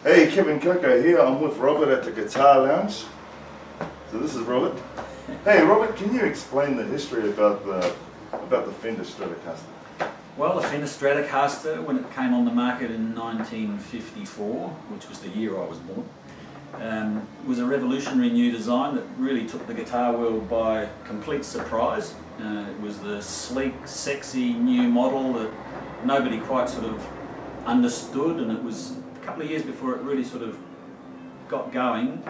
Hey, Kevin Coco here. I'm with Robert at the Guitar Lounge. So this is Robert. Hey, Robert, can you explain the history about the Fender Stratocaster? Well, the Fender Stratocaster, when it came on the market in 1954, which was the year I was born, was a revolutionary new design that really took the guitar world by complete surprise. It was the sleek, sexy new model that nobody quite sort of understood, and it was a couple of years before it really sort of got going,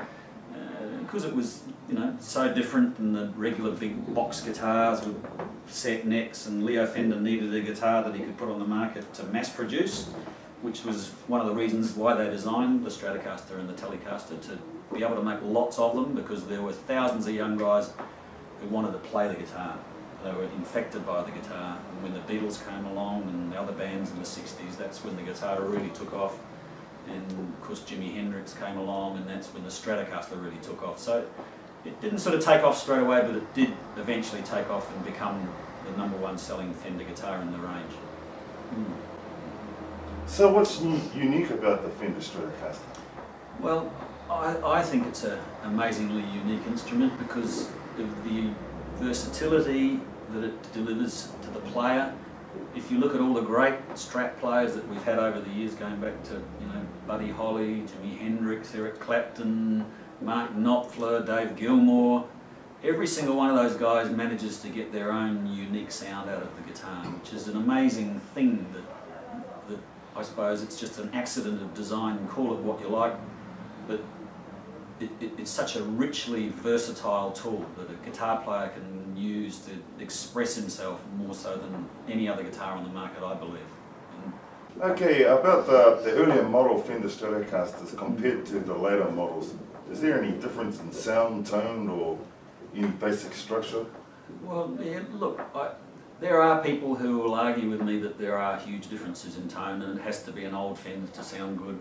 because it was, you know, so different than the regular big box guitars with set necks, and Leo Fender needed a guitar that he could put on the market to mass produce, which was one of the reasons why they designed the Stratocaster and the Telecaster, to be able to make lots of them, because there were thousands of young guys who wanted to play the guitar. They were infected by the guitar, and when the Beatles came along and the other bands in the 60s, that's when the guitar really took off. And of course Jimi Hendrix came along, and that's when the Stratocaster really took off. So it didn't sort of take off straight away, but it did eventually take off and become the #1 selling Fender guitar in the range. So what's unique about the Fender Stratocaster? Well, I think it's an amazingly unique instrument because of the versatility that it delivers to the player. If you look at all the great Strat players that we've had over the years, going back to, you know, Buddy Holly, Jimi Hendrix, Eric Clapton, Mark Knopfler, Dave Gilmour, every single one of those guys manages to get their own unique sound out of the guitar, which is an amazing thing that I suppose it's just an accident of design, call it what you like, but it's such a richly versatile tool that a guitar player can use to express himself more so than any other guitar on the market, I believe. Okay, about the earlier model Fender Stratocasters compared to the later models, is there any difference in sound, tone, or any basic structure? Well, yeah, look, there are people who will argue with me that there are huge differences in tone and it has to be an old Fender to sound good.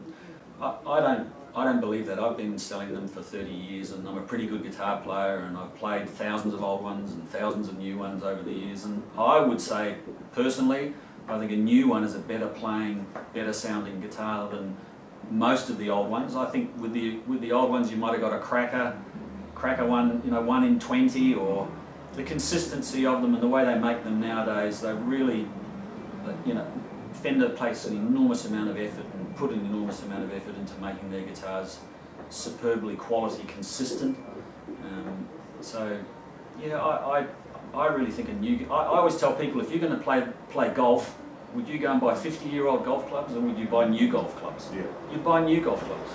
I don't believe that. I've been selling them for 30 years and I'm a pretty good guitar player, and I've played thousands of old ones and thousands of new ones over the years, and I would say, personally, I think a new one is a better playing, better sounding guitar than most of the old ones. I think with the old ones you might have got a cracker one, you know, 1 in 20, or the consistency of them and the way they make them nowadays, they really, you know, Fender placed an enormous amount of effort and put an enormous amount of effort into making their guitars superbly quality consistent. So yeah, I really think I always tell people, if you're going to play golf, would you go and buy 50-year-old golf clubs, or would you buy new golf clubs? Yeah. You'd buy new golf clubs.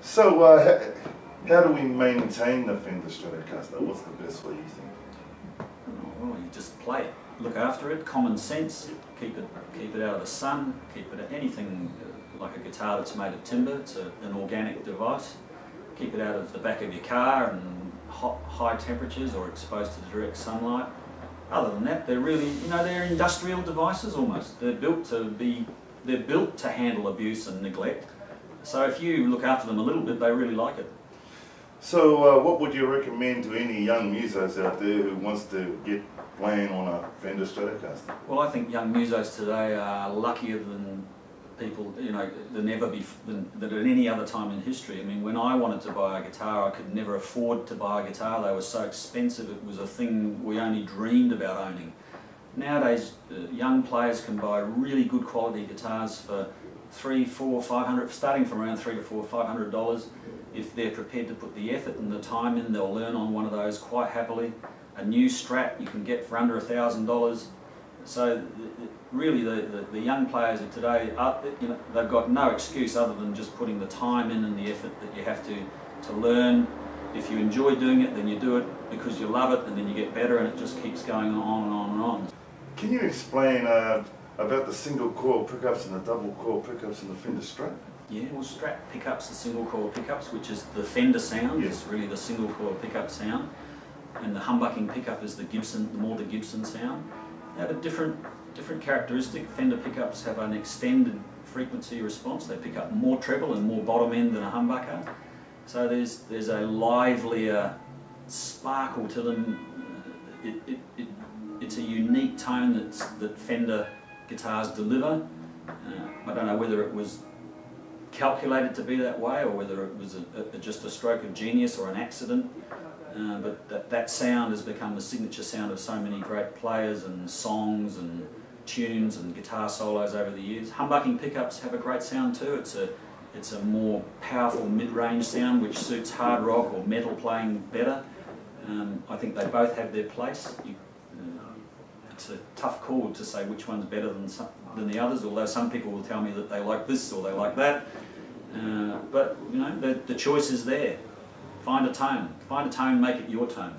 So how do we maintain the Fender Stratocaster? What's the best way, you think? Well, you just play it. Look after it, common sense, keep it out of the sun, keep it anything like a guitar that's made of timber, it's an organic device. Keep it out of the back of your car and high temperatures or exposed to direct sunlight. Other than that, they're really, you know, they're industrial devices almost. They're built to handle abuse and neglect. So if you look after them a little bit, they really like it. So what would you recommend to any young musos out there who wants to get playing on a Fender Stratocaster? Well, I think young musos today are luckier than people, you know, than at any other time in history. I mean, when I wanted to buy a guitar, I could never afford to buy a guitar. They were so expensive, it was a thing we only dreamed about owning. Nowadays, young players can buy really good quality guitars for $300, $400, $500, starting from around $300 to $400, $500. If they're prepared to put the effort and the time in, they'll learn on one of those quite happily. A new Strat you can get for under $1,000. So really the young players of today, you know, they've got no excuse other than just putting the time in and the effort that you have to learn. If you enjoy doing it, then you do it because you love it, and then you get better, and it just keeps going on and on and on. Can you explain about the single coil pickups and the double coil pickups in the Fender Strat? Yeah, well, Strat pickups, the single coil pickups, which is the Fender sound, yes. It's really the single coil pickup sound, and the humbucking pickup is the more the Gibson sound. They have a different characteristic. Fender pickups have an extended frequency response. They pick up more treble and more bottom end than a humbucker. So there's a livelier sparkle to them. It's a unique tone that Fender guitars deliver. I don't know whether it was calculated to be that way, or whether it was just a stroke of genius or an accident. But that sound has become the signature sound of so many great players and songs and tunes and guitar solos over the years. Humbucking pickups have a great sound too. It's a more powerful mid-range sound which suits hard rock or metal playing better. I think they both have their place. It's a tough call to say which one's better than the others, although some people will tell me that they like this or they like that. But you know, the choice is there. Find a tone, make it your tone.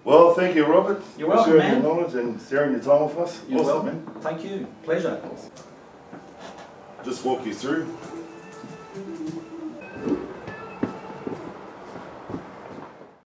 Well, thank you, Robert. You're welcome, for sharing man. your knowledge and sharing your time with us. You're Awesome, welcome. man. Thank you. Pleasure. Just walk you through.